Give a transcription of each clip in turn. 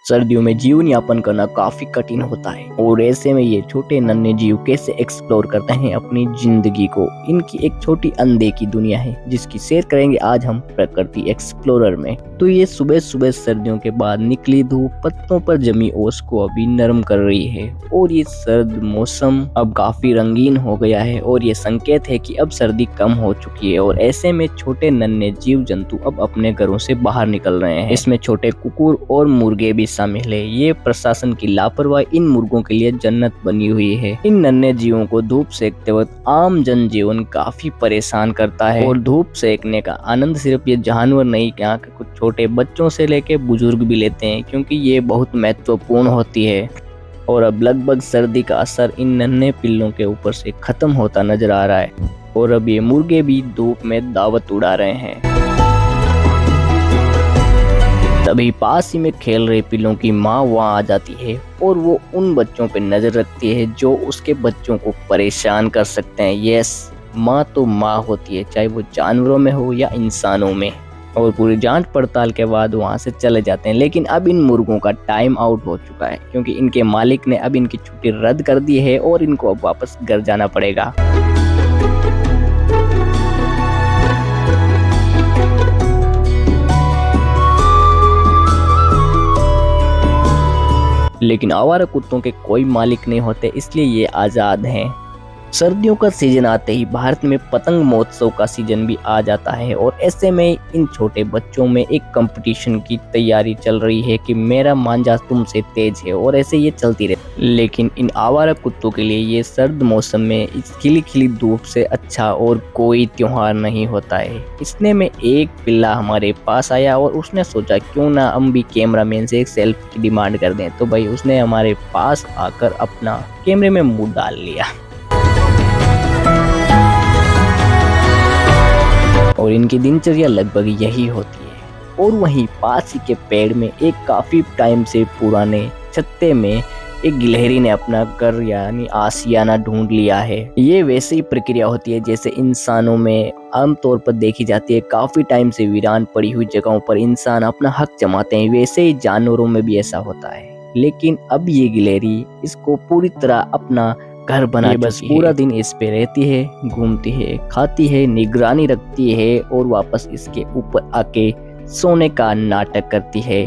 सर्दियों में जीवन यापन करना काफी कठिन होता है और ऐसे में ये छोटे नन्हे जीव कैसे एक्सप्लोर करते हैं अपनी जिंदगी को। इनकी एक छोटी अनदेखी दुनिया है जिसकी सैर करेंगे आज हम प्रकृति एक्सप्लोरर में। तो ये सुबह सुबह सर्दियों के बाद निकली धूप पत्तों पर जमी ओस को अभी नरम कर रही है और ये सर्द मौसम अब काफी रंगीन हो गया है और ये संकेत है कि अब सर्दी कम हो चुकी है और ऐसे में छोटे नन्हे जीव जंतु अब अपने घरों से बाहर निकल रहे हैं। इसमें छोटे कुकुर और मुर्गे भी शामिल है। ये प्रशासन की लापरवाही इन मुर्गों के लिए जन्नत बनी हुई है। इन नन्हे जीवों को धूप सेकते वक्त आम जनजीवन काफी परेशान करता है और धूप सेकने का आनंद सिर्फ ये जानवर नहीं, यहाँ के कुछ छोटे बच्चों से लेके बुजुर्ग भी लेते हैं क्योंकि ये बहुत महत्वपूर्ण होती है। और अब लगभग सर्दी का असर इन नन्हे पिल्लों के ऊपर से खत्म होता नजर आ रहा है और अब ये मुर्गे भी धूप में दावत उड़ा रहे हैं। तभी पास ही में खेल रहे पिल्लों की माँ वहाँ आ जाती है और वो उन बच्चों पे नजर रखती है जो उसके बच्चों को परेशान कर सकते हैं। यस, माँ तो माँ होती है, चाहे वो जानवरों में हो या इंसानों में। और पूरी जांच पड़ताल के बाद वहाँ से चले जाते हैं। लेकिन अब इन मुर्गों का टाइम आउट हो चुका है क्योंकि इनके मालिक ने अब इनकी छुट्टी रद्द कर दी है और इनको अब वापस घर जाना पड़ेगा। लेकिन आवारा कुत्तों के कोई मालिक नहीं होते, इसलिए ये आजाद हैं। सर्दियों का सीजन आते ही भारत में पतंग महोत्सव का सीजन भी आ जाता है और ऐसे में इन छोटे बच्चों में एक कंपटीशन की तैयारी चल रही है कि मेरा मांझा तुमसे तेज है और ऐसे ये चलती रहती। लेकिन इन आवारा कुत्तों के लिए ये सर्द मौसम में इस खिली खिली धूप से अच्छा और कोई त्योहार नहीं होता है। इतने में एक पिल्ला हमारे पास आया और उसने सोचा क्यों ना हम भी कैमरामैन से एक सेल्फी की डिमांड कर दें। तो भाई उसने हमारे पास आकर अपना कैमरे में मुंह डाल लिया और इनकी दिनचर्या लगभग यही होती है। और वहीं पास ही के पेड़ में एक काफी टाइम से पुराने छत्ते में एक गिलहरी ने अपना घर यानी आशियाना ढूंढ लिया है। ये वैसे ही प्रक्रिया होती है जैसे इंसानों में आमतौर पर देखी जाती है। काफी टाइम से वीरान पड़ी हुई जगहों पर इंसान अपना हक जमाते हैं, वैसे ही जानवरों में भी ऐसा होता है। लेकिन अब ये गिलहरी इसको पूरी तरह अपना घर बना बस पूरा दिन इस पे रहती है, घूमती है, खाती है, निगरानी रखती है और वापस इसके ऊपर आके सोने का नाटक करती है।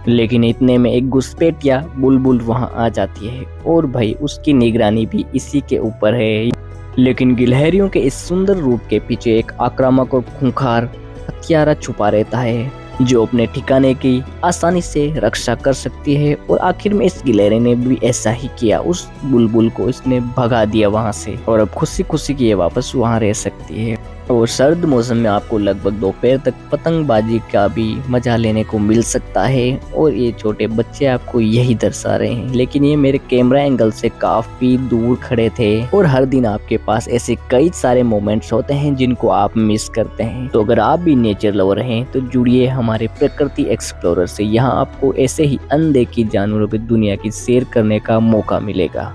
लेकिन इतने में एक घुसपैठिया बुलबुल वहां आ जाती है और भाई उसकी निगरानी भी इसी के ऊपर है। लेकिन गिलहरियों के इस सुंदर रूप के पीछे एक आक्रामक और खूंखार हत्यारा छुपा रहता है जो अपने ठिकाने की आसानी से रक्षा कर सकती है। और आखिर में इस गिलहरी ने भी ऐसा ही किया, उस बुलबुल को इसने भगा दिया वहां से और अब खुशी खुशी की ये वापस वहां रह सकती है। और सर्द मौसम में आपको लगभग दोपहर तक पतंगबाजी का भी मजा लेने को मिल सकता है और ये छोटे बच्चे आपको यही दर्शा रहे हैं। लेकिन ये मेरे कैमरा एंगल से काफी दूर खड़े थे और हर दिन आपके पास ऐसे कई सारे मोमेंट्स होते हैं जिनको आप मिस करते हैं। तो अगर आप भी नेचर लवर हैं तो जुड़िए हमारे प्रकृति एक्सप्लोरर से। यहाँ आपको ऐसे ही अनदेखी जानवरों की दुनिया की सैर करने का मौका मिलेगा।